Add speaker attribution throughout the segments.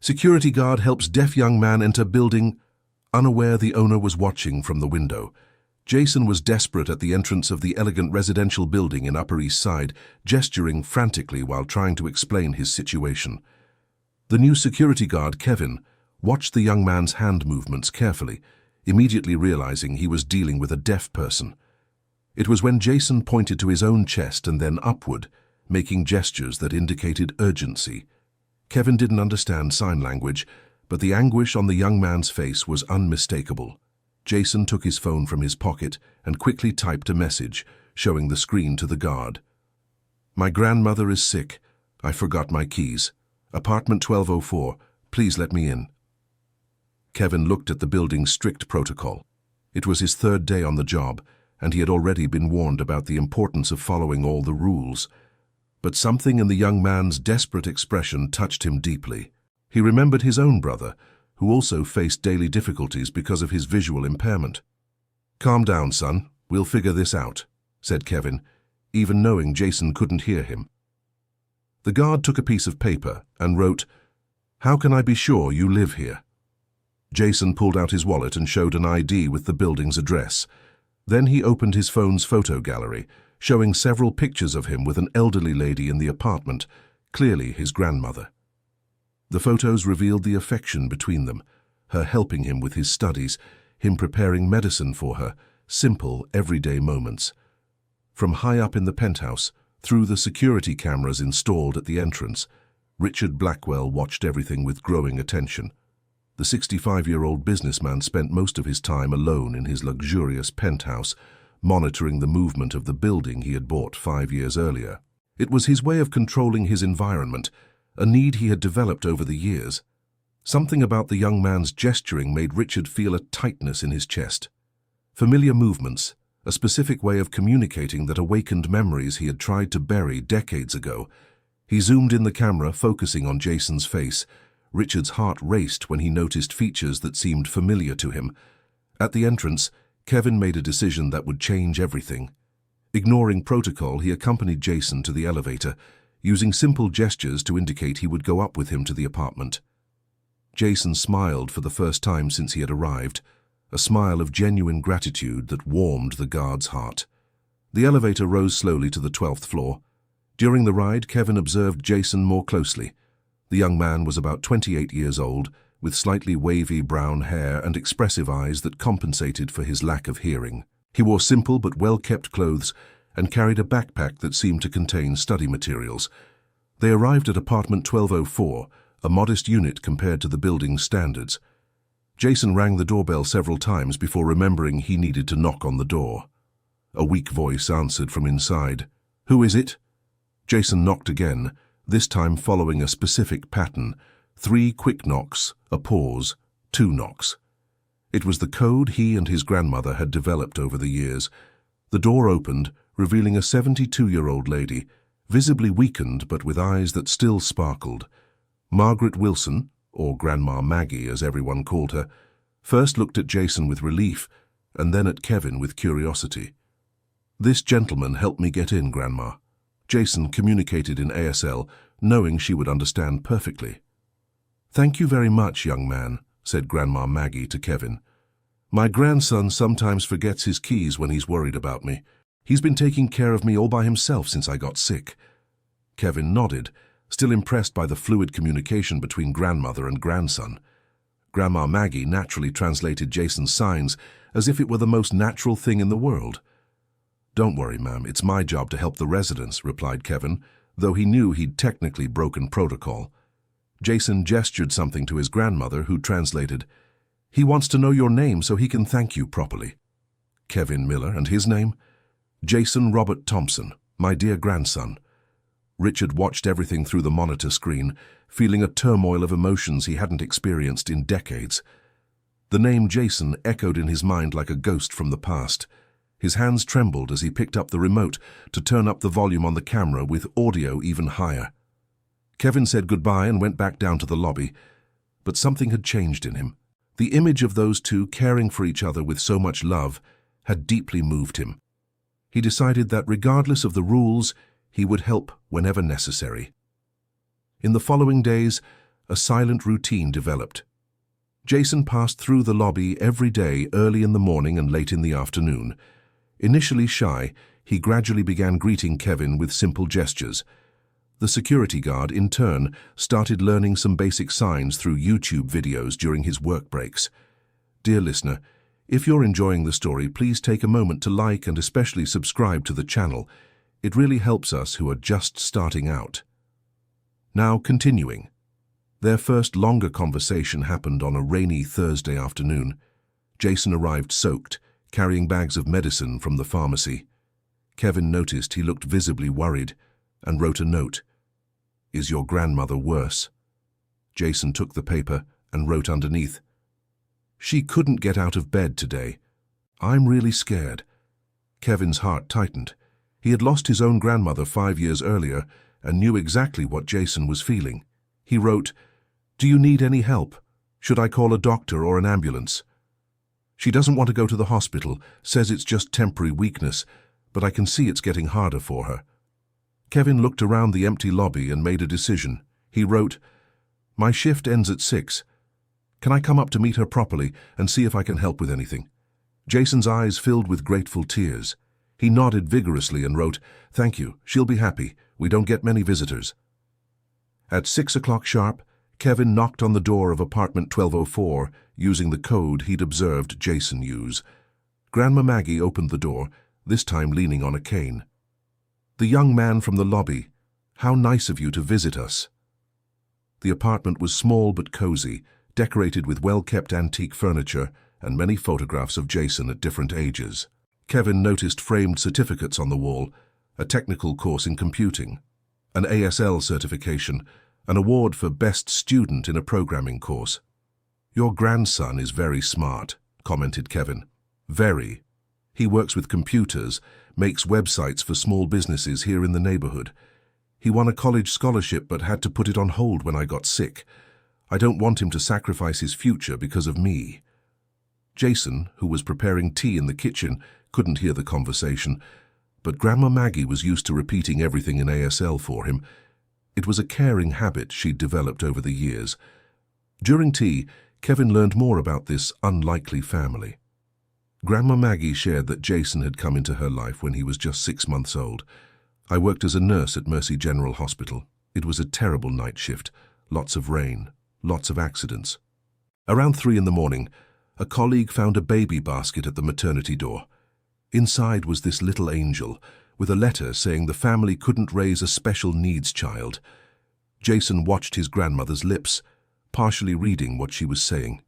Speaker 1: Security guard helps deaf young man enter building, unaware the owner was watching from the window. Jason was desperate at the entrance of the elegant residential building in Upper East Side, gesturing frantically while trying to explain his situation. The new security guard, Kevin, watched the young man's hand movements carefully, immediately realizing he was dealing with a deaf person. It was when Jason pointed to his own chest and then upward, making gestures that indicated urgency. Kevin didn't understand sign language, but the anguish on the young man's face was unmistakable. Jason took his phone from his pocket and quickly typed a message, showing the screen to the guard. "My grandmother is sick. I forgot my keys. Apartment 1204. Please let me in." Kevin looked at the building's strict protocol. It was his third day on the job, and he had already been warned about the importance of following all the rules. But something in the young man's desperate expression touched him deeply. He remembered his own brother, who also faced daily difficulties because of his visual impairment. "Calm down, son. We'll figure this out," said Kevin, even knowing Jason couldn't hear him. The guard took a piece of paper and wrote, "How can I be sure you live here?" Jason pulled out his wallet and showed an ID with the building's address. Then he opened his phone's photo gallery, showing several pictures of him with an elderly lady in the apartment, clearly his grandmother. The photos revealed the affection between them, her helping him with his studies, him preparing medicine for her, simple, everyday moments. From high up in the penthouse, through the security cameras installed at the entrance, Richard Blackwell watched everything with growing attention. The 65-year-old businessman spent most of his time alone in his luxurious penthouse, monitoring the movement of the building he had bought 5 years earlier. It was his way of controlling his environment, a need he had developed over the years. Something about the young man's gesturing made Richard feel a tightness in his chest. Familiar movements, a specific way of communicating that awakened memories he had tried to bury decades ago. He zoomed in the camera, focusing on Jason's face. Richard's heart raced when he noticed features that seemed familiar to him. At the entrance, Kevin made a decision that would change everything. Ignoring protocol, he accompanied Jason to the elevator, using simple gestures to indicate he would go up with him to the apartment. Jason smiled for the first time since he had arrived, a smile of genuine gratitude that warmed the guard's heart. The elevator rose slowly to the 12th floor. During the ride, Kevin observed Jason more closely. The young man was about 28 years old, with slightly wavy brown hair and expressive eyes that compensated for his lack of hearing. He wore simple but well-kept clothes and carried a backpack that seemed to contain study materials. They arrived at apartment 1204, a modest unit compared to the building's standards. Jason rang the doorbell several times before remembering he needed to knock on the door. A weak voice answered from inside. "Who is it?" Jason knocked again, this time following a specific pattern: 3 quick knocks, a pause, 2 knocks. It was the code he and his grandmother had developed over the years. The door opened, revealing a 72-year-old lady, visibly weakened but with eyes that still sparkled. Margaret Wilson, or Grandma Maggie as everyone called her, first looked at Jason with relief and then at Kevin with curiosity. "This gentleman helped me get in, Grandma." Jason communicated in ASL, knowing she would understand perfectly. "Thank you very much, young man," said Grandma Maggie to Kevin. "My grandson sometimes forgets his keys when he's worried about me. He's been taking care of me all by himself since I got sick." Kevin nodded, still impressed by the fluid communication between grandmother and grandson. Grandma Maggie naturally translated Jason's signs as if it were the most natural thing in the world. "Don't worry, ma'am, it's my job to help the residents," replied Kevin, though he knew he'd technically broken protocol. Jason gestured something to his grandmother, who translated, "He wants to know your name so he can thank you properly." Kevin Miller, and his name? "Jason Robert Thompson, my dear grandson." Richard watched everything through the monitor screen, feeling a turmoil of emotions he hadn't experienced in decades. The name Jason echoed in his mind like a ghost from the past. His hands trembled as he picked up the remote to turn up the volume on the camera with audio even higher. Kevin said goodbye and went back down to the lobby, but something had changed in him. The image of those two caring for each other with so much love had deeply moved him. He decided that regardless of the rules, he would help whenever necessary. In the following days, a silent routine developed. Jason passed through the lobby every day, early in the morning and late in the afternoon. Initially shy, he gradually began greeting Kevin with simple gestures. The security guard, in turn, started learning some basic signs through YouTube videos during his work breaks. Dear listener, if you're enjoying the story, please take a moment to like and especially subscribe to the channel. It really helps us who are just starting out. Now, continuing. Their first longer conversation happened on a rainy Thursday afternoon. Jason arrived soaked, carrying bags of medicine from the pharmacy. Kevin noticed he looked visibly worried and wrote a note. "Is your grandmother worse?" Jason took the paper and wrote underneath, "She couldn't get out of bed today. I'm really scared." Kevin's heart tightened. He had lost his own grandmother 5 years earlier and knew exactly what Jason was feeling. He wrote, "Do you need any help? Should I call a doctor or an ambulance?" "She doesn't want to go to the hospital, says it's just temporary weakness, but I can see it's getting harder for her." Kevin looked around the empty lobby and made a decision. He wrote, "My shift ends at 6. Can I come up to meet her properly and see if I can help with anything?" Jason's eyes filled with grateful tears. He nodded vigorously and wrote, "Thank you, she'll be happy. We don't get many visitors." At 6 o'clock sharp, Kevin knocked on the door of apartment 1204 using the code he'd observed Jason use. Grandma Maggie opened the door, this time leaning on a cane. "The young man from the lobby. How nice of you to visit us." The apartment was small but cozy, decorated with well-kept antique furniture and many photographs of Jason at different ages. Kevin noticed framed certificates on the wall, a technical course in computing, an ASL certification, an award for best student in a programming course. "Your grandson is very smart," commented Kevin. "Very. He works with computers, makes websites for small businesses here in the neighborhood. He won a college scholarship but had to put it on hold when I got sick. I don't want him to sacrifice his future because of me." Jason, who was preparing tea in the kitchen, couldn't hear the conversation, but Grandma Maggie was used to repeating everything in ASL for him. It was a caring habit she'd developed over the years. During tea, Kevin learned more about this unlikely family. Grandma Maggie shared that Jason had come into her life when he was just 6 months old. "I worked as a nurse at Mercy General Hospital. It was a terrible night shift, lots of rain, lots of accidents. Around 3 in the morning, a colleague found a baby basket at the maternity door. Inside was this little angel, with a letter saying the family couldn't raise a special needs child. Jason watched his grandmother's lips, partially reading what she was saying.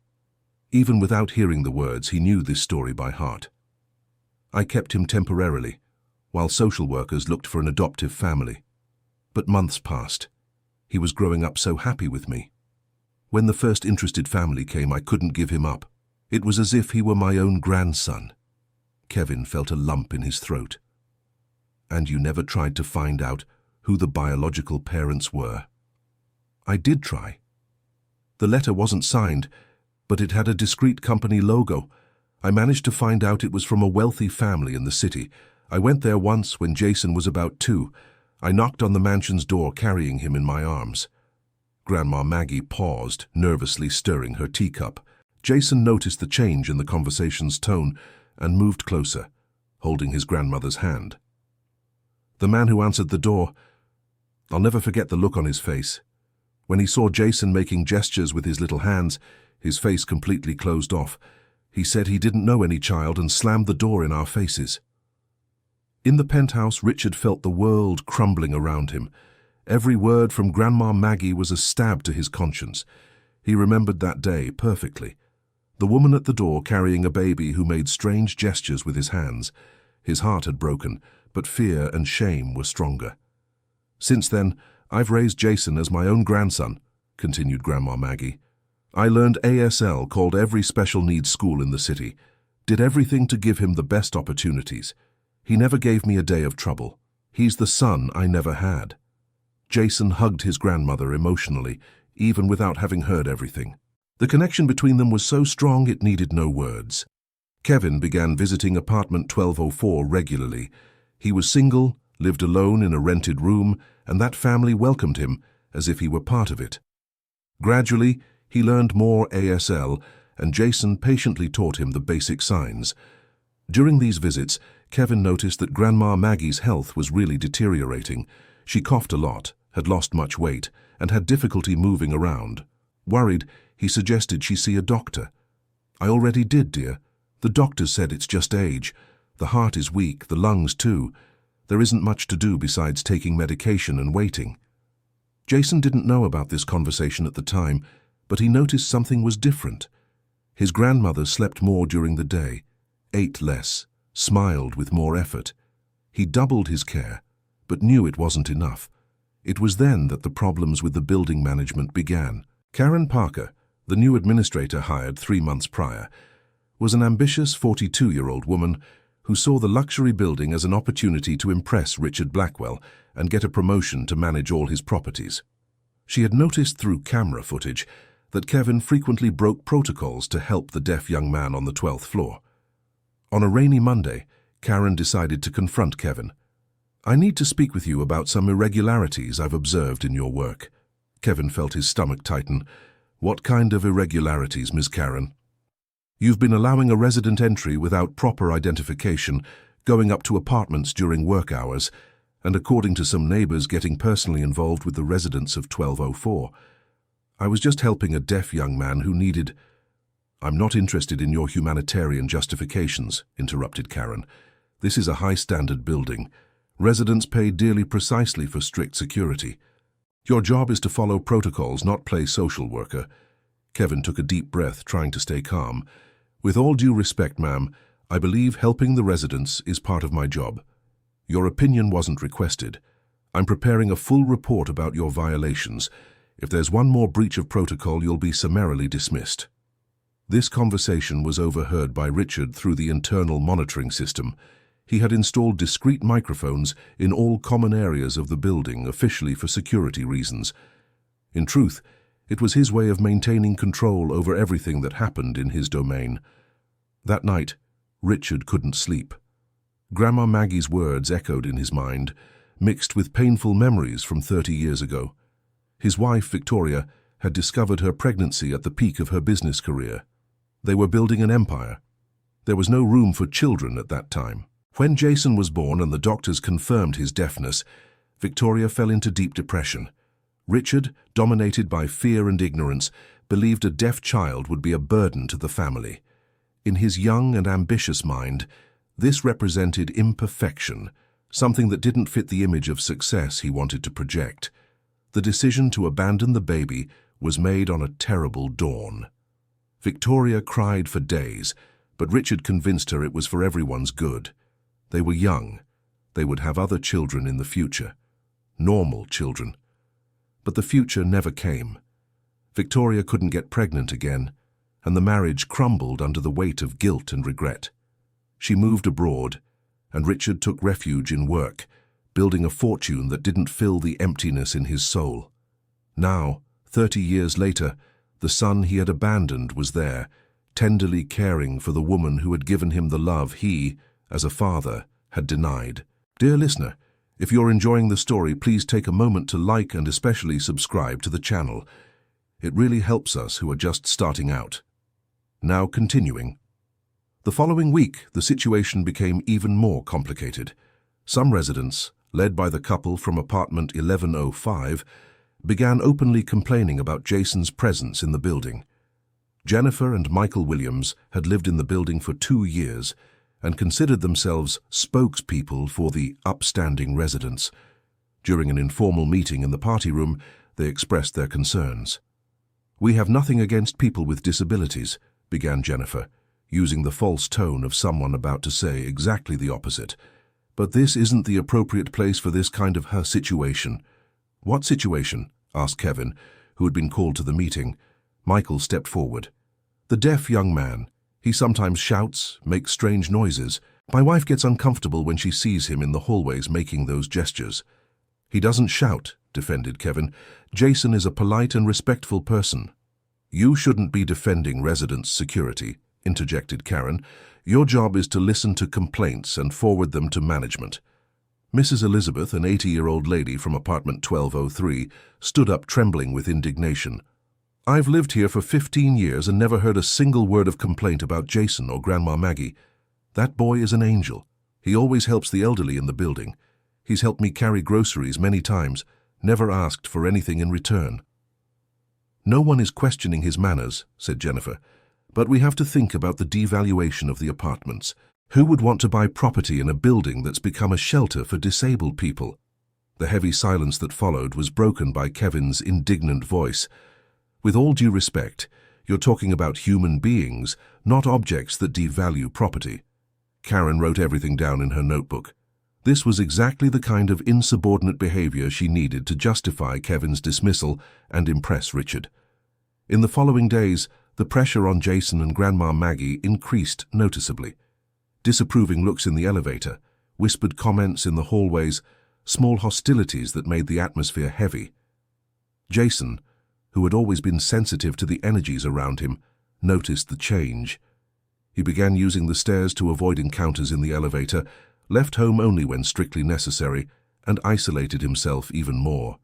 Speaker 1: Even without hearing the words, he knew this story by heart. I kept him temporarily, while social workers looked for an adoptive family. But months passed. He was growing up so happy with me. When the first interested family came, I couldn't give him up. It was as if he were my own grandson." Kevin felt a lump in his throat. "And you never tried to find out who the biological parents were?" "I did try. The letter wasn't signed, but it had a discreet company logo. I managed to find out it was from a wealthy family in the city. I went there once when Jason was about 2. I knocked on the mansion's door carrying him in my arms." Grandma Maggie paused, nervously stirring her teacup. Jason noticed the change in the conversation's tone and moved closer, holding his grandmother's hand. The man who answered the door, I'll never forget the look on his face. When he saw Jason making gestures with his little hands, his face completely closed off. He said he didn't know any child and slammed the door in our faces. In the penthouse, Richard felt the world crumbling around him. Every word from Grandma Maggie was a stab to his conscience. He remembered that day perfectly. The woman at the door carrying a baby who made strange gestures with his hands. His heart had broken, but fear and shame were stronger. "Since then, I've raised Jason as my own grandson," continued Grandma Maggie. "I learned ASL, called every special needs school in the city, did everything to give him the best opportunities. He never gave me a day of trouble. He's the son I never had." Jason hugged his grandmother emotionally, even without having heard everything. The connection between them was so strong it needed no words. Kevin began visiting apartment 1204 regularly. He was single, lived alone in a rented room, and that family welcomed him as if he were part of it. Gradually, he learned more ASL, and Jason patiently taught him the basic signs. During these visits, Kevin noticed that Grandma Maggie's health was really deteriorating. She coughed a lot, had lost much weight, and had difficulty moving around. Worried, he suggested she see a doctor. "I already did, dear. The doctor said it's just age. The heart is weak, the lungs too. There isn't much to do besides taking medication and waiting." Jason didn't know about this conversation at the time, but he noticed something was different. His grandmother slept more during the day, ate less, smiled with more effort. He doubled his care, but knew it wasn't enough. It was then that the problems with the building management began. Karen Parker, the new administrator hired 3 months prior, was an ambitious 42-year-old woman who saw the luxury building as an opportunity to impress Richard Blackwell and get a promotion to manage all his properties. She had noticed through camera footage that Kevin frequently broke protocols to help the deaf young man on the 12th floor. On a rainy Monday, Karen decided to confront Kevin. "I need to speak with you about some irregularities I've observed in your work." Kevin felt his stomach tighten. "What kind of irregularities, Ms. Karen?" "You've been allowing a resident entry without proper identification, going up to apartments during work hours, and according to some neighbors, getting personally involved with the residents of 1204. I was just helping a deaf young man who needed—" "I'm not interested in your humanitarian justifications," interrupted Karen. "This is a high-standard building. Residents pay dearly precisely for strict security. Your job is to follow protocols, not play social worker." Kevin took a deep breath, trying to stay calm. "With all due respect, ma'am, I believe helping the residents is part of my job. Your opinion wasn't requested. I'm preparing a full report about your violations. If there's one more breach of protocol, you'll be summarily dismissed." This conversation was overheard by Richard through the internal monitoring system. He had installed discrete microphones in all common areas of the building, officially for security reasons. In truth, it was his way of maintaining control over everything that happened in his domain. That night, Richard couldn't sleep. Grandma Maggie's words echoed in his mind, mixed with painful memories from 30 years ago. His wife, Victoria, had discovered her pregnancy at the peak of her business career. They were building an empire. There was no room for children at that time. When Jason was born and the doctors confirmed his deafness, Victoria fell into deep depression. Richard, dominated by fear and ignorance, believed a deaf child would be a burden to the family. In his young and ambitious mind, this represented imperfection, something that didn't fit the image of success he wanted to project. The decision to abandon the baby was made on a terrible dawn. Victoria cried for days, but Richard convinced her it was for everyone's good. They were young. They would have other children in the future. Normal children. But the future never came. Victoria couldn't get pregnant again, and the marriage crumbled under the weight of guilt and regret. She moved abroad, and Richard took refuge in work, building a fortune that didn't fill the emptiness in his soul. Now, 30 years later, the son he had abandoned was there, tenderly caring for the woman who had given him the love he, as a father, had denied. Dear listener, if you're enjoying the story, please take a moment to like and especially subscribe to the channel. It really helps us who are just starting out. Now continuing. The following week, the situation became even more complicated. Some residents, led by the couple from apartment 1105, began openly complaining about Jason's presence in the building. Jennifer and Michael Williams had lived in the building for 2 years and considered themselves spokespeople for the upstanding residents. During an informal meeting in the party room, they expressed their concerns. "We have nothing against people with disabilities," began Jennifer, using the false tone of someone about to say exactly the opposite. "But this isn't the appropriate place for this kind of situation." "What situation?" asked Kevin, who had been called to the meeting. Michael stepped forward. "The deaf young man. He sometimes shouts, makes strange noises. My wife gets uncomfortable when she sees him in the hallways making those gestures." "He doesn't shout," defended Kevin. "Jason is a polite and respectful person." "You shouldn't be defending residents' security," interjected Karen. "Your job is to listen to complaints and forward them to management." Mrs. Elizabeth, an 80-year-old lady from apartment 1203, stood up trembling with indignation. I've lived here for 15 years and never heard a single word of complaint about Jason or Grandma Maggie. That boy is an angel. He always helps the elderly in the building. He's helped me carry groceries many times, never asked for anything in return." "No one is questioning his manners," said Jennifer, "but we have to think about the devaluation of the apartments. Who would want to buy property in a building that's become a shelter for disabled people?" The heavy silence that followed was broken by Kevin's indignant voice. "With all due respect, you're talking about human beings, not objects that devalue property." Karen wrote everything down in her notebook. This was exactly the kind of insubordinate behavior she needed to justify Kevin's dismissal and impress Richard. In the following days, the pressure on Jason and Grandma Maggie increased noticeably. Disapproving looks in the elevator, whispered comments in the hallways, small hostilities that made the atmosphere heavy. Jason, who had always been sensitive to the energies around him, noticed the change. He began using the stairs to avoid encounters in the elevator, left home only when strictly necessary, and isolated himself even more.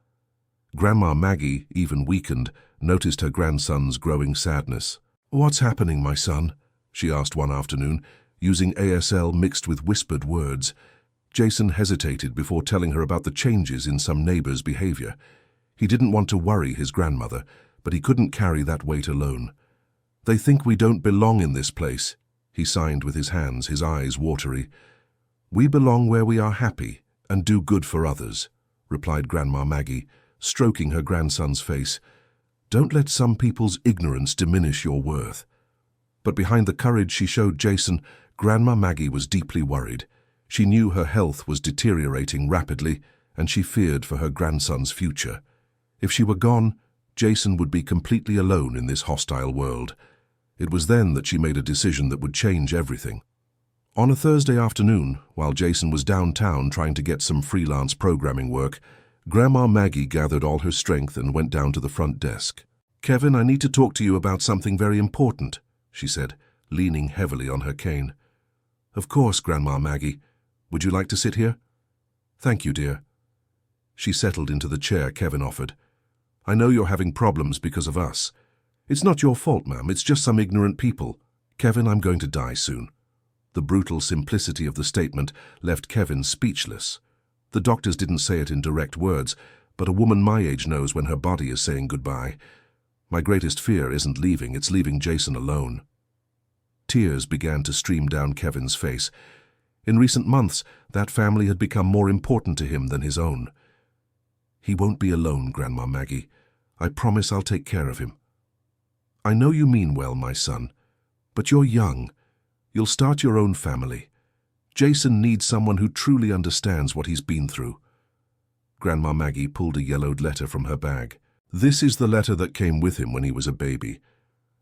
Speaker 1: Grandma Maggie, even weakened, noticed her grandson's growing sadness. "What's happening, my son?" she asked one afternoon, using ASL mixed with whispered words. Jason hesitated before telling her about the changes in some neighbors' behavior. He didn't want to worry his grandmother, but he couldn't carry that weight alone. "They think we don't belong in this place," he signed with his hands, his eyes watery. "We belong where we are happy and do good for others," replied Grandma Maggie, stroking her grandson's face. "Don't let some people's ignorance diminish your worth." But behind the courage she showed Jason, Grandma Maggie was deeply worried. She knew her health was deteriorating rapidly, and she feared for her grandson's future. If she were gone, Jason would be completely alone in this hostile world. It was then that she made a decision that would change everything. On a Thursday afternoon, while Jason was downtown trying to get some freelance programming work, Grandma Maggie gathered all her strength and went down to the front desk. "Kevin, I need to talk to you about something very important," she said, leaning heavily on her cane. "Of course, Grandma Maggie. Would you like to sit here?" "Thank you, dear." She settled into the chair Kevin offered. "I know you're having problems because of us. It's not your fault, ma'am. It's just some ignorant people. Kevin, I'm going to die soon." The brutal simplicity of the statement left Kevin speechless. The doctors didn't say it in direct words, but a woman my age knows when her body is saying goodbye. My greatest fear isn't leaving, it's leaving Jason alone. Tears began to stream down Kevin's face. In recent months, that family had become more important to him than his own. "He won't be alone, Grandma Maggie. I promise I'll take care of him." "I know you mean well, my son, but you're young. You'll start your own family. Jason needs someone who truly understands what he's been through." Grandma Maggie pulled a yellowed letter from her bag. "This is the letter that came with him when he was a baby.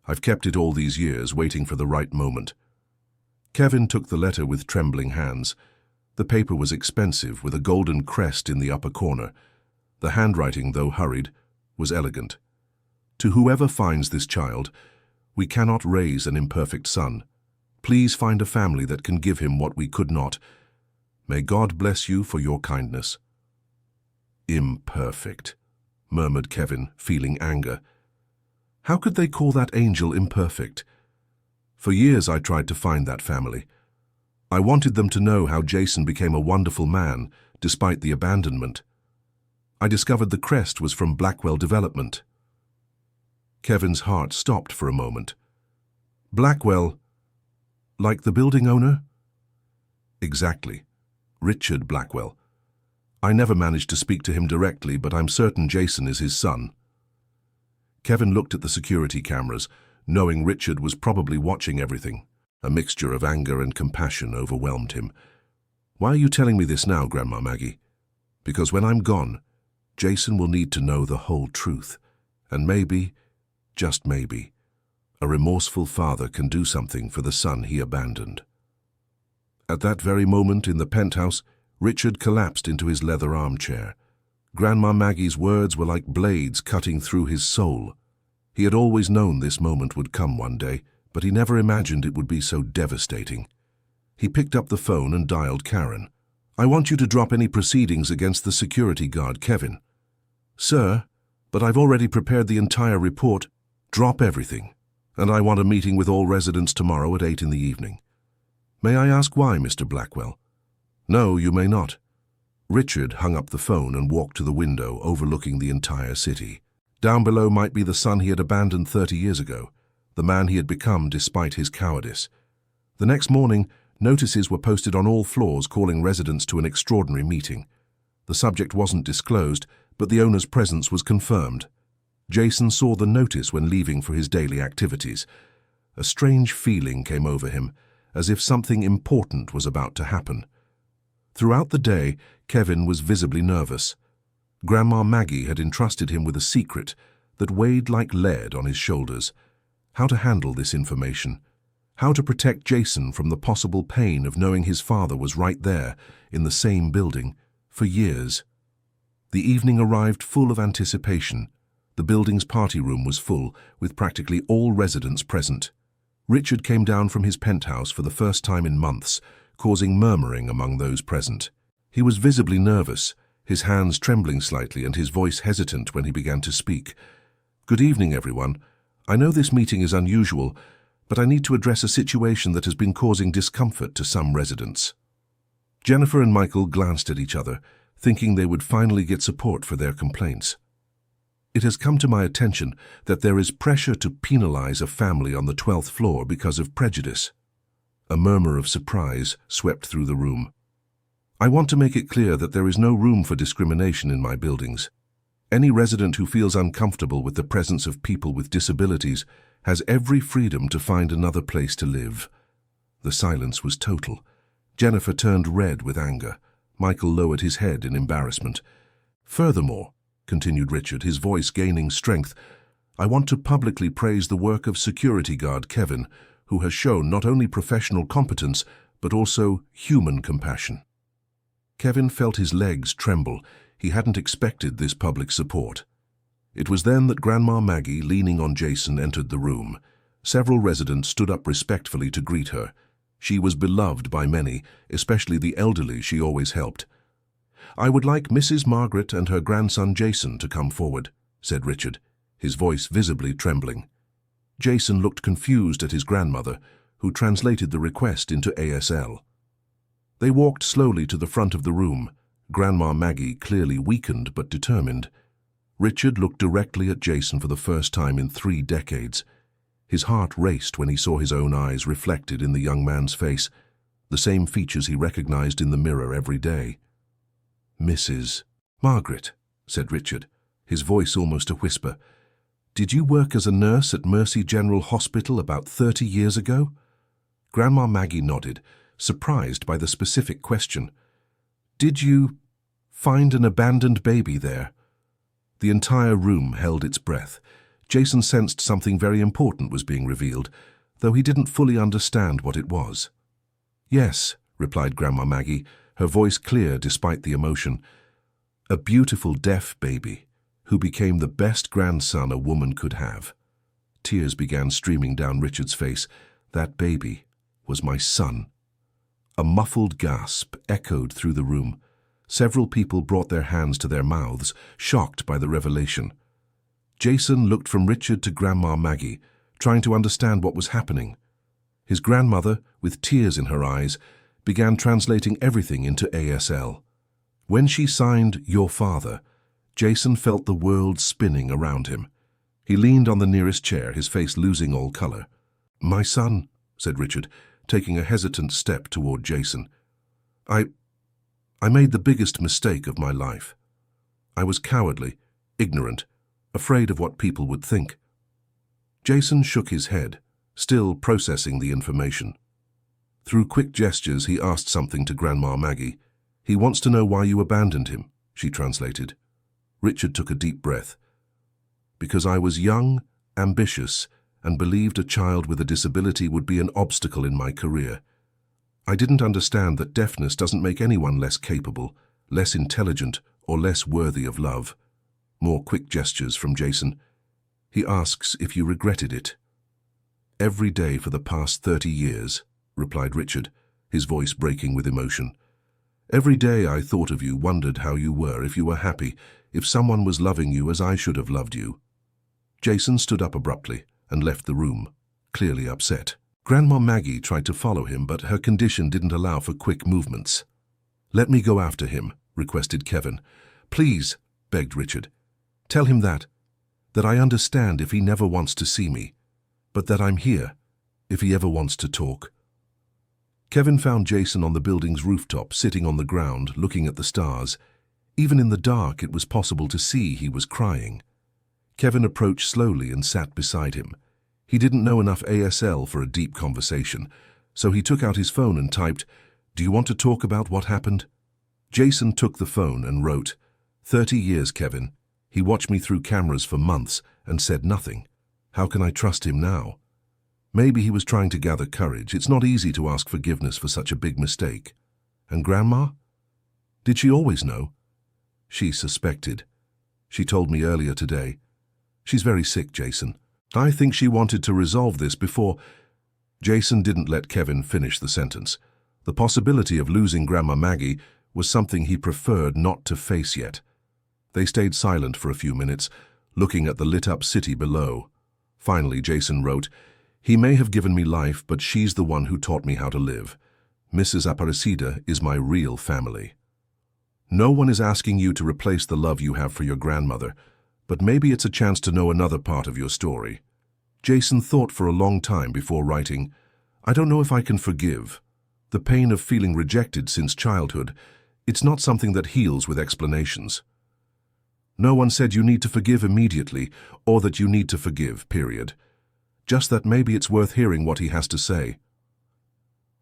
Speaker 1: I've kept it all these years, waiting for the right moment." Kevin took the letter with trembling hands. The paper was expensive, with a golden crest in the upper corner. The handwriting, though hurried, was elegant. "To whoever finds this child, we cannot raise an imperfect son. Please find a family that can give him what we could not. May God bless you for your kindness." "Imperfect," murmured Kevin, feeling anger. How could they call that angel imperfect? For years I tried to find that family. I wanted them to know how Jason became a wonderful man, despite the abandonment. I discovered the crest was from Blackwell Development. Kevin's heart stopped for a moment. "Blackwell? Like the building owner?" "Exactly. Richard Blackwell. I never managed to speak to him directly, but I'm certain Jason is his son." Kevin looked at the security cameras, knowing Richard was probably watching everything. A mixture of anger and compassion overwhelmed him. "Why are you telling me this now, Grandma Maggie?" "Because when I'm gone, Jason will need to know the whole truth. And maybe, just maybe, a remorseful father can do something for the son he abandoned." At that very moment in the penthouse, Richard collapsed into his leather armchair. Grandma Maggie's words were like blades cutting through his soul. He had always known this moment would come one day, but he never imagined it would be so devastating. He picked up the phone and dialed Karen. "I want you to drop any proceedings against the security guard, Kevin." "Sir, but I've already prepared the entire report." Drop everything, and I want a meeting with all residents tomorrow at 8 in the evening. May I ask why, Mr. Blackwell? No, you may not. Richard hung up the phone and walked to the window overlooking the entire city. Down below might be the son he had abandoned 30 years ago, the man he had become despite his cowardice. The next morning, notices were posted on all floors calling residents to an extraordinary meeting. The subject wasn't disclosed, but the owner's presence was confirmed. Jason saw the notice when leaving for his daily activities. A strange feeling came over him, as if something important was about to happen. Throughout the day, Kevin was visibly nervous. Grandma Maggie had entrusted him with a secret that weighed like lead on his shoulders. How to handle this information? How to protect Jason from the possible pain of knowing his father was right there, in the same building, for years? The evening arrived full of anticipation. The building's party room was full, with practically all residents present. Richard came down from his penthouse for the first time in months, causing murmuring among those present. He was visibly nervous, his hands trembling slightly and his voice hesitant when he began to speak. "Good evening, everyone. I know this meeting is unusual, but I need to address a situation that has been causing discomfort to some residents." Jennifer and Michael glanced at each other, thinking they would finally get support for their complaints. "It has come to my attention that there is pressure to penalize a family on the 12th floor because of prejudice." A murmur of surprise swept through the room. "I want to make it clear that there is no room for discrimination in my buildings. Any resident who feels uncomfortable with the presence of people with disabilities has every freedom to find another place to live." The silence was total. Jennifer turned red with anger. Michael lowered his head in embarrassment. "Furthermore," continued Richard, his voice gaining strength, "I want to publicly praise the work of security guard Kevin, who has shown not only professional competence, but also human compassion." Kevin felt his legs tremble. He hadn't expected this public support. It was then that Grandma Maggie, leaning on Jason, entered the room. Several residents stood up respectfully to greet her. She was beloved by many, especially the elderly she always helped. "I would like Mrs. Margaret and her grandson Jason to come forward," said Richard, his voice visibly trembling. Jason looked confused at his grandmother, who translated the request into ASL. They walked slowly to the front of the room, Grandma Maggie clearly weakened but determined. Richard looked directly at Jason for the first time in 3 decades. His heart raced when he saw his own eyes reflected in the young man's face, the same features he recognized in the mirror every day. "Mrs. Margaret," said Richard, his voice almost a whisper, "did you work as a nurse at Mercy General Hospital about 30 years ago?" Grandma Maggie nodded, surprised by the specific question. "Did you find an abandoned baby there?" The entire room held its breath. Jason sensed something very important was being revealed, though he didn't fully understand what it was. "Yes," replied Grandma Maggie, her voice clear despite the emotion. "A beautiful deaf baby, who became the best grandson a woman could have." Tears began streaming down Richard's face. "That baby was my son." A muffled gasp echoed through the room. Several people brought their hands to their mouths, shocked by the revelation. Jason looked from Richard to Grandma Maggie, trying to understand what was happening. His grandmother, with tears in her eyes, began translating everything into ASL. When she signed "your father," Jason felt the world spinning around him. He leaned on the nearest chair, his face losing all color. "My son," said Richard, taking a hesitant step toward Jason. I made the biggest mistake of my life. I was cowardly, ignorant, afraid of what people would think." Jason shook his head, still processing the information. Through quick gestures, he asked something to Grandma Maggie. "He wants to know why you abandoned him," she translated. Richard took a deep breath. "Because I was young, ambitious, and believed a child with a disability would be an obstacle in my career. I didn't understand that deafness doesn't make anyone less capable, less intelligent, or less worthy of love." More quick gestures from Jason. "He asks if you regretted it." "Every day for the past 30 years, replied Richard, his voice breaking with emotion. "Every day I thought of you, wondered how you were, if you were happy, if someone was loving you as I should have loved you." Jason stood up abruptly and left the room, clearly upset. Grandma Maggie tried to follow him, but her condition didn't allow for quick movements. "Let me go after him," requested Kevin. "Please," begged Richard. "Tell him that I understand if he never wants to see me, but that I'm here if he ever wants to talk." Kevin found Jason on the building's rooftop, sitting on the ground, looking at the stars. Even in the dark, it was possible to see he was crying. Kevin approached slowly and sat beside him. He didn't know enough ASL for a deep conversation, so he took out his phone and typed, "Do you want to talk about what happened?" Jason took the phone and wrote, "30 years, Kevin. He watched me through cameras for months and said nothing. How can I trust him now?" Maybe he was trying to gather courage. It's not easy to ask forgiveness for such a big mistake. And Grandma? Did she always know? She suspected. She told me earlier today. She's very sick, Jason. I think she wanted to resolve this before... Jason didn't let Kevin finish the sentence. The possibility of losing Grandma Maggie was something he preferred not to face yet. They stayed silent for a few minutes, looking at the lit-up city below. Finally, Jason wrote, "He may have given me life, but she's the one who taught me how to live. Mrs. Aparecida is my real family." No one is asking you to replace the love you have for your grandmother, but maybe it's a chance to know another part of your story. Jason thought for a long time before writing, "I don't know if I can forgive. The pain of feeling rejected since childhood, it's not something that heals with explanations." No one said you need to forgive immediately, or that you need to forgive, period. Just that maybe it's worth hearing what he has to say.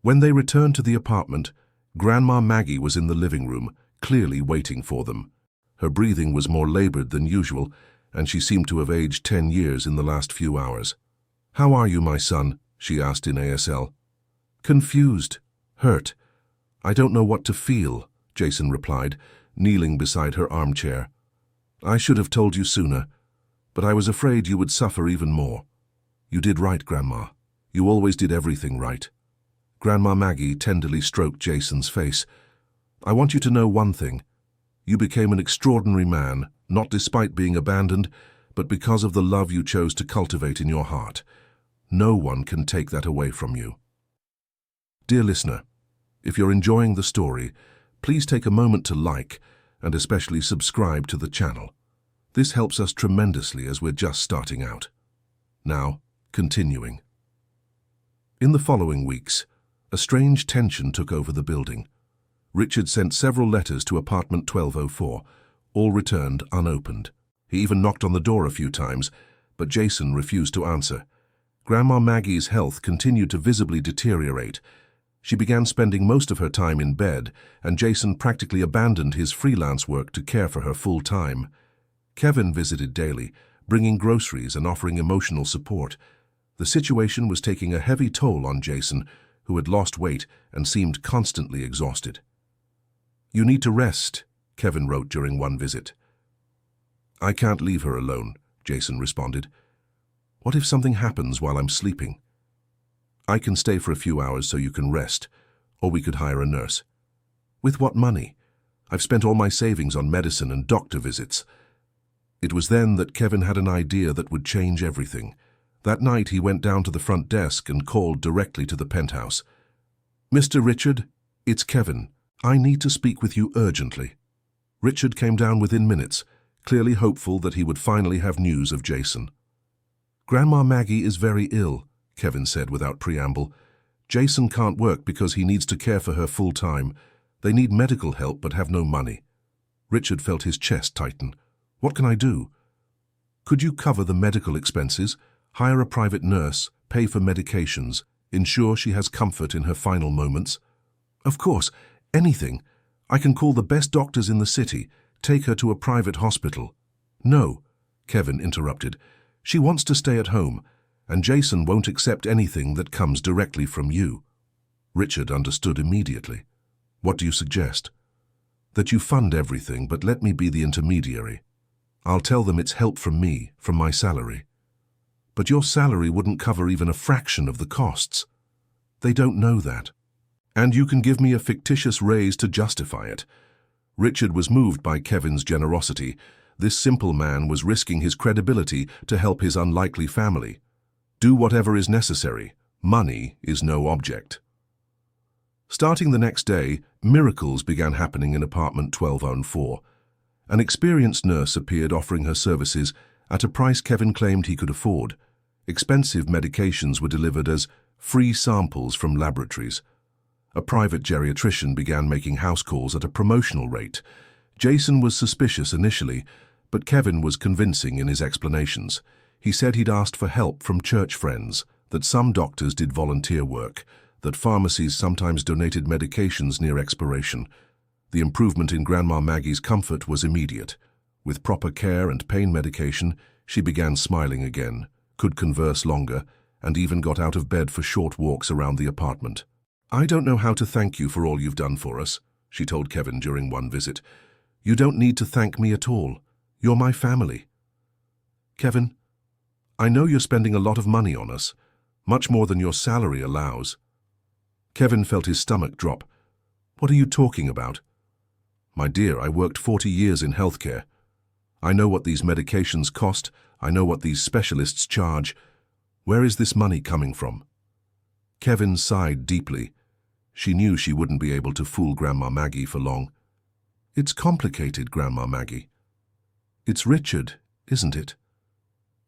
Speaker 1: When they returned to the apartment, Grandma Maggie was in the living room, clearly waiting for them. Her breathing was more labored than usual, and she seemed to have aged 10 years in the last few hours. "How are you, my son?" she asked in ASL. "Confused. Hurt. I don't know what to feel," Jason replied, kneeling beside her armchair. "I should have told you sooner, but I was afraid you would suffer even more. You did right, Grandma. You always did everything right." Grandma Maggie tenderly stroked Jason's face. "I want you to know one thing. You became an extraordinary man, not despite being abandoned, but because of the love you chose to cultivate in your heart. No one can take that away from you." Dear listener, if you're enjoying the story, please take a moment to like and especially subscribe to the channel. This helps us tremendously as we're just starting out. Now, continuing. In the following weeks, a strange tension took over the building. Richard sent several letters to apartment 1204, all returned unopened. He even knocked on the door a few times, but Jason refused to answer. Grandma Maggie's health continued to visibly deteriorate. She began spending most of her time in bed, and Jason practically abandoned his freelance work to care for her full-time. Kevin visited daily, bringing groceries and offering emotional support. The situation was taking a heavy toll on Jason, who had lost weight and seemed constantly exhausted. "You need to rest," Kevin wrote during one visit. "I can't leave her alone," Jason responded. "What if something happens while I'm sleeping?" "I can stay for a few hours so you can rest, or we could hire a nurse." "With what money? I've spent all my savings on medicine and doctor visits." It was then that Kevin had an idea that would change everything. That night he went down to the front desk and called directly to the penthouse. "Mr. Richard, it's Kevin. I need to speak with you urgently." Richard came down within minutes, clearly hopeful that he would finally have news of Jason. "Grandma Maggie is very ill," Kevin said without preamble. "Jason can't work because he needs to care for her full-time. They need medical help but have no money." Richard felt his chest tighten. "What can I do?" "Could you cover the medical expenses, hire a private nurse, pay for medications, ensure she has comfort in her final moments?" "Of course, anything. I can call the best doctors in the city, take her to a private hospital." "No," Kevin interrupted. "She wants to stay at home, and Jason won't accept anything that comes directly from you." Richard understood immediately. "What do you suggest?" "That you fund everything, but let me be the intermediary. I'll tell them it's help from me, from my salary." "But your salary wouldn't cover even a fraction of the costs." "They don't know that. And you can give me a fictitious raise to justify it." Richard was moved by Kevin's generosity. This simple man was risking his credibility to help his unlikely family. Do whatever is necessary. Money is no object. Starting the next day, miracles began happening in apartment 1204. An experienced nurse appeared offering her services at a price Kevin claimed he could afford. Expensive medications were delivered as free samples from laboratories. A private geriatrician began making house calls at a promotional rate. Jason was suspicious initially, but Kevin was convincing in his explanations. He said he'd asked for help from church friends, that some doctors did volunteer work, that pharmacies sometimes donated medications near expiration. The improvement in Grandma Maggie's comfort was immediate. With proper care and pain medication, she began smiling again, could converse longer, and even got out of bed for short walks around the apartment. "I don't know how to thank you for all you've done for us," she told Kevin during one visit. "You don't need to thank me at all. You're my family." "Kevin, I know you're spending a lot of money on us, much more than your salary allows." Kevin felt his stomach drop. "What are you talking about?" "My dear, I worked 40 years in healthcare. I know what these medications cost. I know what these specialists charge. Where is this money coming from?" Kevin sighed deeply. She knew she wouldn't be able to fool Grandma Maggie for long. "It's complicated, Grandma Maggie. It's Richard, isn't it?"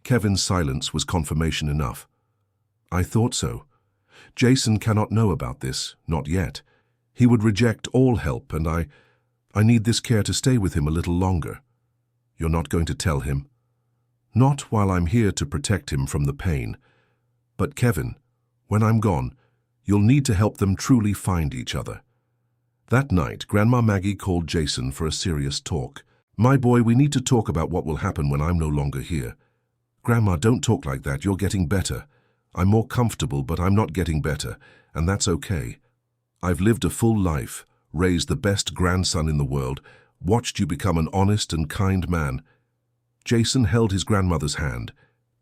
Speaker 1: Kevin's silence was confirmation enough. "I thought so. Jason cannot know about this, not yet. He would reject all help, and I need this care to stay with him a little longer." "You're not going to tell him?" "Not while I'm here to protect him from the pain. But Kevin, when I'm gone, you'll need to help them truly find each other." That night, Grandma Maggie called Jason for a serious talk. "My boy, we need to talk about what will happen when I'm no longer here." "Grandma, don't talk like that. You're getting better. I'm more comfortable, but I'm not getting better, and that's okay. I've lived a full life, raised the best grandson in the world, watched you become an honest and kind man." Jason held his grandmother's hand,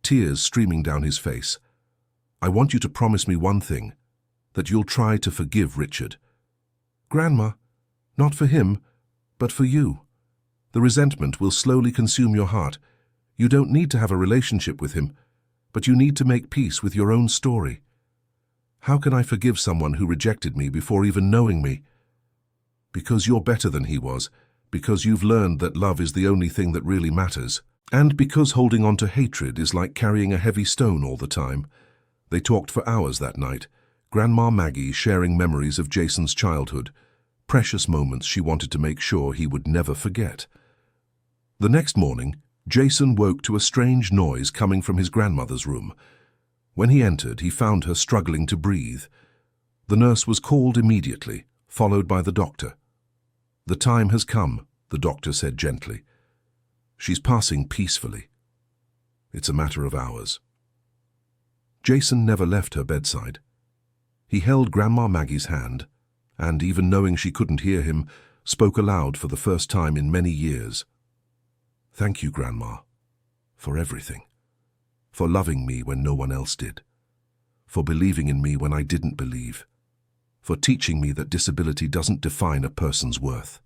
Speaker 1: tears streaming down his face. "I want you to promise me one thing, that you'll try to forgive Richard." "Grandma, not for him, but for you. The resentment will slowly consume your heart. You don't need to have a relationship with him, but you need to make peace with your own story." "How can I forgive someone who rejected me before even knowing me?" "Because you're better than he was, because you've learned that love is the only thing that really matters, and because holding on to hatred is like carrying a heavy stone all the time." They talked for hours that night, Grandma Maggie sharing memories of Jason's childhood, precious moments she wanted to make sure he would never forget. The next morning, Jason woke to a strange noise coming from his grandmother's room. When he entered, he found her struggling to breathe. The nurse was called immediately, followed by the doctor. "The time has come," the doctor said gently. "She's passing peacefully. It's a matter of hours." Jason never left her bedside. He held Grandma Maggie's hand, and, even knowing she couldn't hear him, spoke aloud for the first time in many years. "Thank you, Grandma, for everything. For loving me when no one else did. For believing in me when I didn't believe. For teaching me that disability doesn't define a person's worth."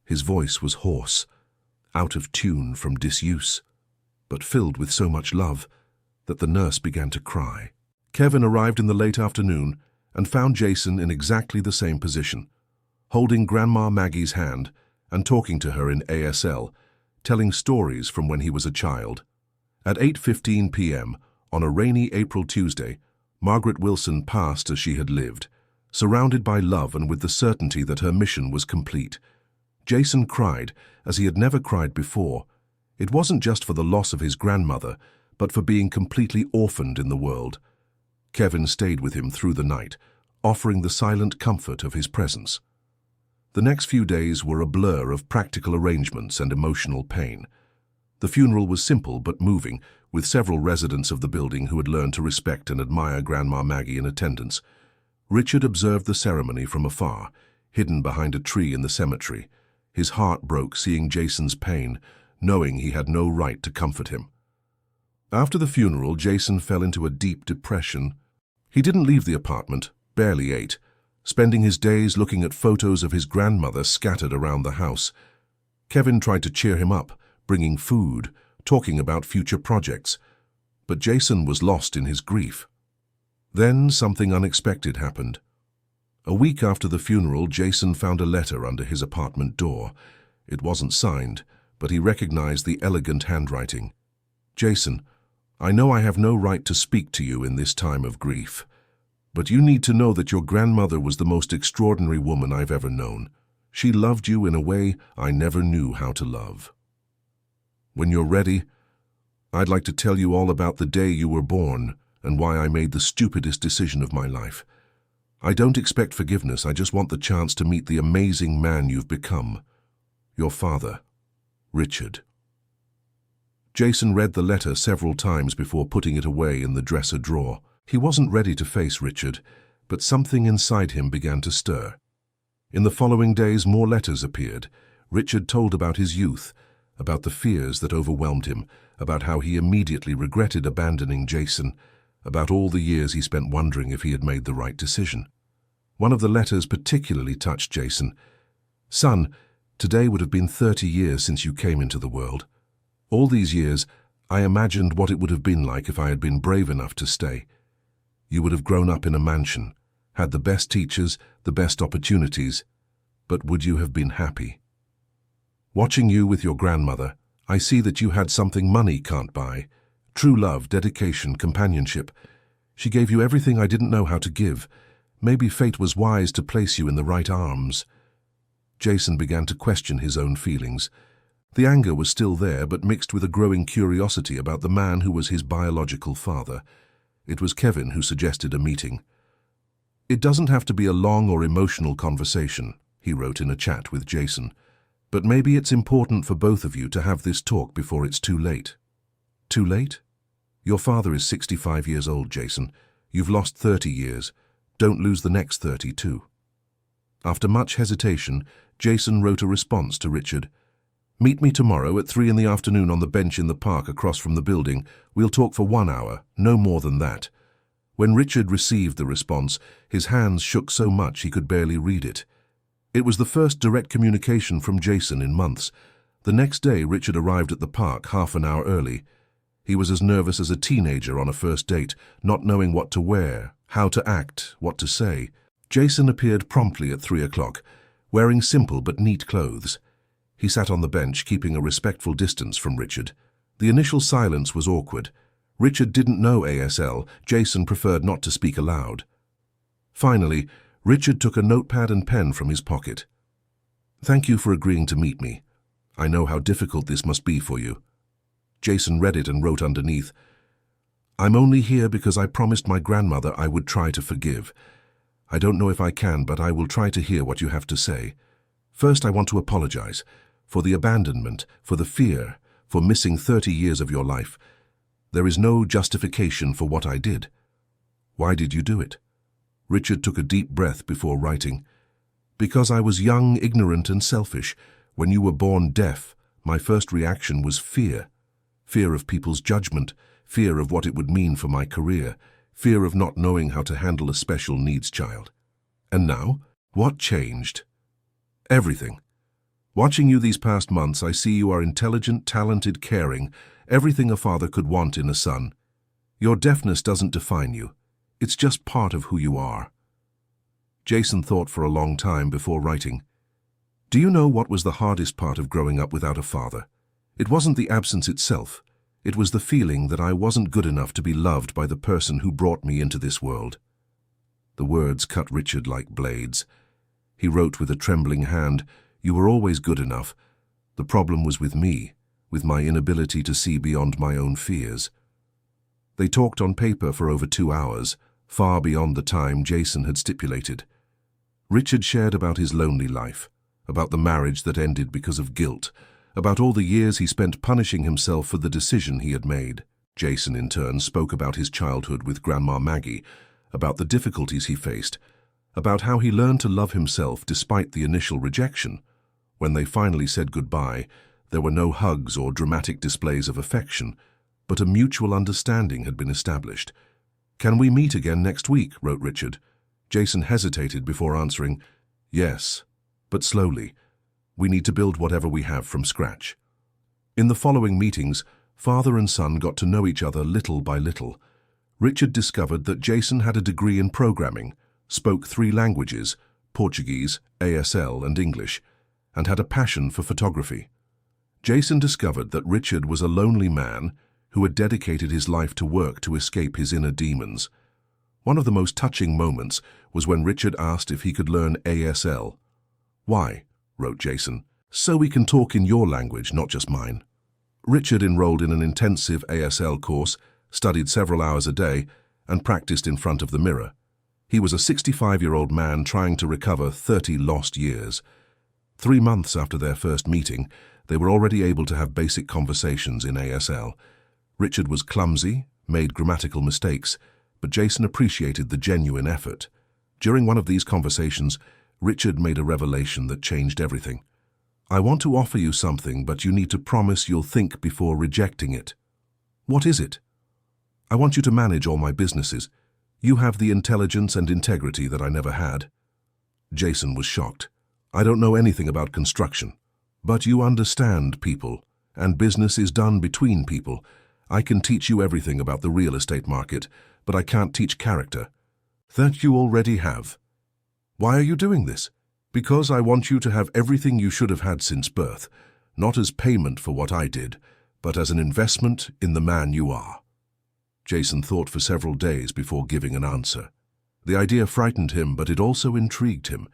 Speaker 1: His voice was hoarse, out of tune from disuse, but filled with so much love that the nurse began to cry. Kevin arrived in the late afternoon and found Jason in exactly the same position, holding Grandma Maggie's hand and talking to her in ASL, telling stories from when he was a child. At 8:15 p.m., on a rainy April Tuesday, Margaret Wilson passed as she had lived, surrounded by love and with the certainty that her mission was complete. Jason cried as he had never cried before. It wasn't just for the loss of his grandmother, but for being completely orphaned in the world. Kevin stayed with him through the night, offering the silent comfort of his presence. The next few days were a blur of practical arrangements and emotional pain. The funeral was simple but moving, with several residents of the building who had learned to respect and admire Grandma Maggie in attendance. Richard observed the ceremony from afar, hidden behind a tree in the cemetery. His heart broke seeing Jason's pain, knowing he had no right to comfort him. After the funeral, Jason fell into a deep depression. He didn't leave the apartment, barely ate, spending his days looking at photos of his grandmother scattered around the house. Kevin tried to cheer him up, bringing food, talking about future projects. But Jason was lost in his grief. Then something unexpected happened. A week after the funeral, Jason found a letter under his apartment door. It wasn't signed, but he recognized the elegant handwriting. "Jason, I know I have no right to speak to you in this time of grief, but you need to know that your grandmother was the most extraordinary woman I've ever known. She loved you in a way I never knew how to love. When you're ready, I'd like to tell you all about the day you were born and why I made the stupidest decision of my life. I don't expect forgiveness, I just want the chance to meet the amazing man you've become. Your father, Richard." Jason read the letter several times before putting it away in the dresser drawer. He wasn't ready to face Richard, but something inside him began to stir. In the following days, more letters appeared. Richard told about his youth, about the fears that overwhelmed him, about how he immediately regretted abandoning Jason, about all the years he spent wondering if he had made the right decision. One of the letters particularly touched Jason. "Son, today would have been 30 years since you came into the world. All these years, I imagined what it would have been like if I had been brave enough to stay. You would have grown up in a mansion, had the best teachers, the best opportunities, but would you have been happy? Watching you with your grandmother, I see that you had something money can't buy. True love, dedication, companionship. She gave you everything I didn't know how to give. Maybe fate was wise to place you in the right arms." Jason began to question his own feelings. The anger was still there, but mixed with a growing curiosity about the man who was his biological father. It was Kevin who suggested a meeting. "It doesn't have to be a long or emotional conversation," he wrote in a chat with Jason. "But maybe it's important for both of you to have this talk before it's too late." "Too late? Your father is 65 years old, Jason. You've lost 30 years. Don't lose the next 30 too." After much hesitation, Jason wrote a response to Richard. "Meet me tomorrow at 3 in the afternoon on the bench in the park across from the building. We'll talk for 1 hour, no more than that." When Richard received the response, his hands shook so much he could barely read it. It was the first direct communication from Jason in months. The next day, Richard arrived at the park half an hour early. He was as nervous as a teenager on a first date, not knowing what to wear, how to act, what to say. Jason appeared promptly at 3 o'clock, wearing simple but neat clothes. He sat on the bench, keeping a respectful distance from Richard. The initial silence was awkward. Richard didn't know ASL. Jason preferred not to speak aloud. Finally, Richard took a notepad and pen from his pocket. "Thank you for agreeing to meet me. I know how difficult this must be for you." Jason read it and wrote underneath, "I'm only here because I promised my grandmother I would try to forgive. I don't know if I can, but I will try to hear what you have to say. First, I want to apologize for the abandonment, for the fear, for missing 30 years of your life. There is no justification for what I did. Why did you do it?" Richard took a deep breath before writing, "Because I was young, ignorant, and selfish. When you were born deaf, my first reaction was fear. Fear of people's judgment, fear of what it would mean for my career, fear of not knowing how to handle a special needs child. And now, what changed? Everything. Watching you these past months, I see you are intelligent, talented, caring, everything a father could want in a son. Your deafness doesn't define you. It's just part of who you are." Jason thought for a long time before writing, "Do you know what was the hardest part of growing up without a father? It wasn't the absence itself. It was the feeling that I wasn't good enough to be loved by the person who brought me into this world." The words cut Richard like blades. He wrote with a trembling hand, "You were always good enough. The problem was with me, with my inability to see beyond my own fears." They talked on paper for over 2 hours, far beyond the time Jason had stipulated. Richard shared about his lonely life, about the marriage that ended because of guilt, about all the years he spent punishing himself for the decision he had made. Jason, in turn, spoke about his childhood with Grandma Maggie, about the difficulties he faced, about how he learned to love himself despite the initial rejection. When they finally said goodbye, there were no hugs or dramatic displays of affection, but a mutual understanding had been established. "Can we meet again next week?" wrote Richard. Jason hesitated before answering, "Yes, but slowly. We need to build whatever we have from scratch." In the following meetings, father and son got to know each other little by little. Richard discovered that Jason had a degree in programming, spoke 3 languages, Portuguese, ASL, and English, and had a passion for photography. Jason discovered that Richard was a lonely man who had dedicated his life to work to escape his inner demons. One of the most touching moments was when Richard asked if he could learn ASL. "Why?" wrote Jason. "So we can talk in your language, not just mine." Richard enrolled in an intensive ASL course, studied several hours a day, and practiced in front of the mirror. He was a 65-year-old man trying to recover 30 lost years. 3 months after their first meeting, they were already able to have basic conversations in ASL. Richard was clumsy, made grammatical mistakes, but Jason appreciated the genuine effort. During one of these conversations, Richard made a revelation that changed everything. "I want to offer you something, but you need to promise you'll think before rejecting it." "What is it?" "I want you to manage all my businesses. You have the intelligence and integrity that I never had." Jason was shocked. "I don't know anything about construction. But you understand people, and business is done between people. I can teach you everything about the real estate market, but I can't teach character." "That you already have." "Why are you doing this?" "Because I want you to have everything you should have had since birth, not as payment for what I did, but as an investment in the man you are." Jason thought for several days before giving an answer. The idea frightened him, but it also intrigued him.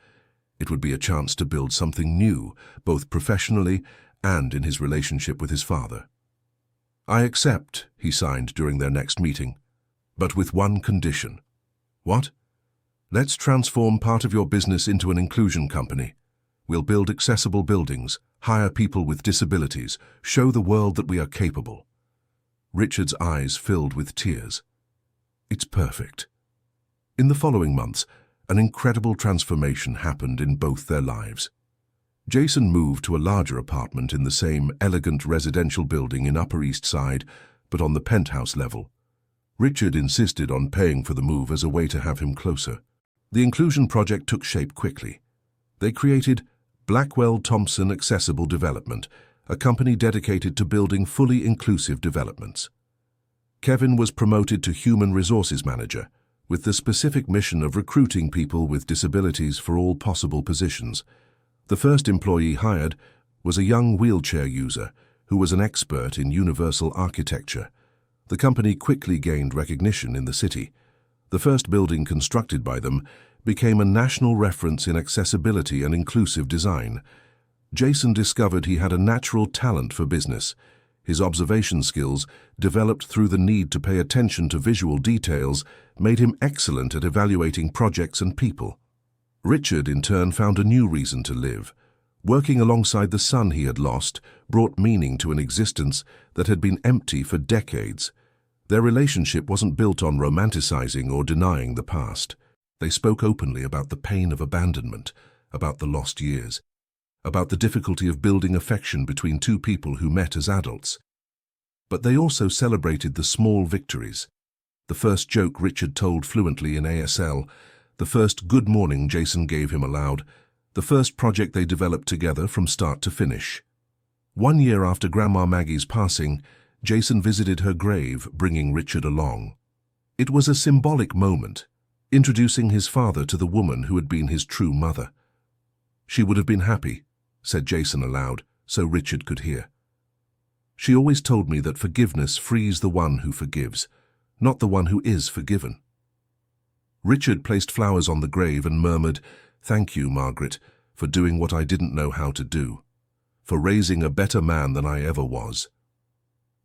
Speaker 1: It would be a chance to build something new, both professionally and in his relationship with his father. "I accept," he signed during their next meeting, "but with one condition." "What?" "Let's transform part of your business into an inclusion company. We'll build accessible buildings, hire people with disabilities, show the world that we are capable." Richard's eyes filled with tears. "It's perfect." In the following months, an incredible transformation happened in both their lives. Jason moved to a larger apartment in the same elegant residential building in Upper East Side, but on the penthouse level. Richard insisted on paying for the move as a way to have him closer. The inclusion project took shape quickly. They created Blackwell Thompson Accessible Development, a company dedicated to building fully inclusive developments. Kevin was promoted to Human Resources Manager, with the specific mission of recruiting people with disabilities for all possible positions. The first employee hired was a young wheelchair user who was an expert in universal architecture. The company quickly gained recognition in the city. The first building constructed by them became a national reference in accessibility and inclusive design. Jason discovered he had a natural talent for business. His observation skills, developed through the need to pay attention to visual details, made him excellent at evaluating projects and people. Richard, in turn, found a new reason to live. Working alongside the son he had lost brought meaning to an existence that had been empty for decades. Their relationship wasn't built on romanticizing or denying the past. They spoke openly about the pain of abandonment, about the lost years, about the difficulty of building affection between two people who met as adults. But they also celebrated the small victories. The first joke Richard told fluently in ASL, the first good morning Jason gave him aloud, the first project they developed together from start to finish. 1 year after Grandma Maggie's passing, Jason visited her grave, bringing Richard along. It was a symbolic moment, introducing his father to the woman who had been his true mother. "She would have been happy," said Jason aloud, so Richard could hear. "She always told me that forgiveness frees the one who forgives, not the one who is forgiven." Richard placed flowers on the grave and murmured, "Thank you, Margaret, for doing what I didn't know how to do, for raising a better man than I ever was."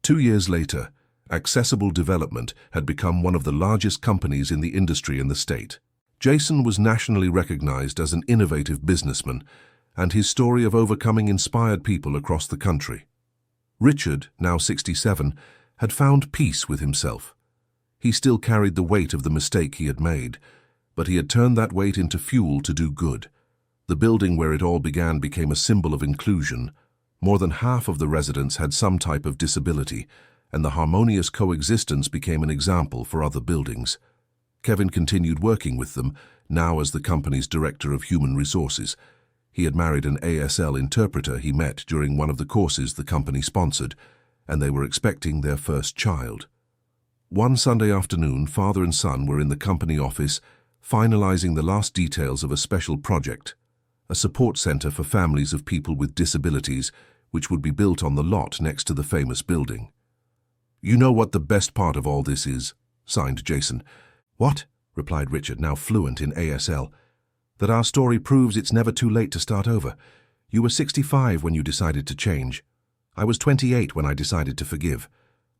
Speaker 1: 2 years later, Accessible Development had become one of the largest companies in the industry in the state. Jason was nationally recognized as an innovative businessman, and his story of overcoming inspired people across the country. Richard, now 67, had found peace with himself. He still carried the weight of the mistake he had made, but he had turned that weight into fuel to do good. The building where it all began became a symbol of inclusion. More than half of the residents had some type of disability, and the harmonious coexistence became an example for other buildings. Kevin continued working with them, now as the company's Director of Human Resources. He had married an ASL interpreter he met during one of the courses the company sponsored, and they were expecting their first child. One Sunday afternoon, father and son were in the company office, finalizing the last details of a special project, a support center for families of people with disabilities, which would be built on the lot next to the famous building. "You know what the best part of all this is?" signed Jason. "What?" replied Richard, now fluent in ASL. "That our story proves it's never too late to start over. You were 65 when you decided to change. I was 28 when I decided to forgive.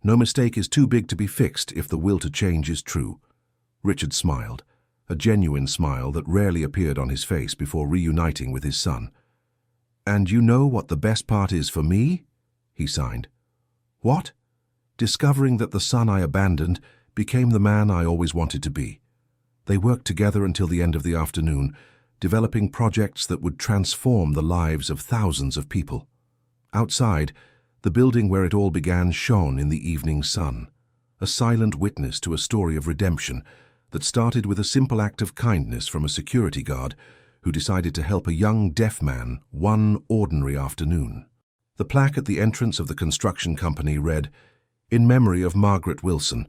Speaker 1: No mistake is too big to be fixed if the will to change is true." Richard smiled, a genuine smile that rarely appeared on his face before reuniting with his son. "And you know what the best part is for me?" he signed. "What?" "Discovering that the son I abandoned became the man I always wanted to be." They worked together until the end of the afternoon, developing projects that would transform the lives of thousands of people. Outside, the building where it all began shone in the evening sun, a silent witness to a story of redemption that started with a simple act of kindness from a security guard who decided to help a young deaf man one ordinary afternoon. The plaque at the entrance of the construction company read, "In memory of Margaret Wilson,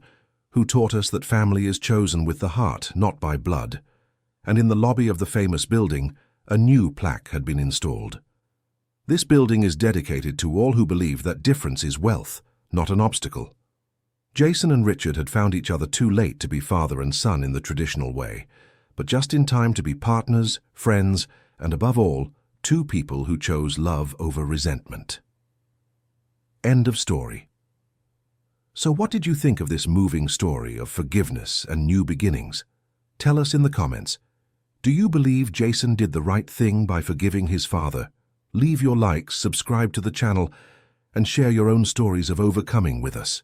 Speaker 1: who taught us that family is chosen with the heart, not by blood." And in the lobby of the famous building, a new plaque had been installed. "This building is dedicated to all who believe that difference is wealth, not an obstacle." Jason and Richard had found each other too late to be father and son in the traditional way, but just in time to be partners, friends, and above all, two people who chose love over resentment. End of story. So what did you think of this moving story of forgiveness and new beginnings? Tell us in the comments. Do you believe Jason did the right thing by forgiving his father? Leave your likes, subscribe to the channel, and share your own stories of overcoming with us.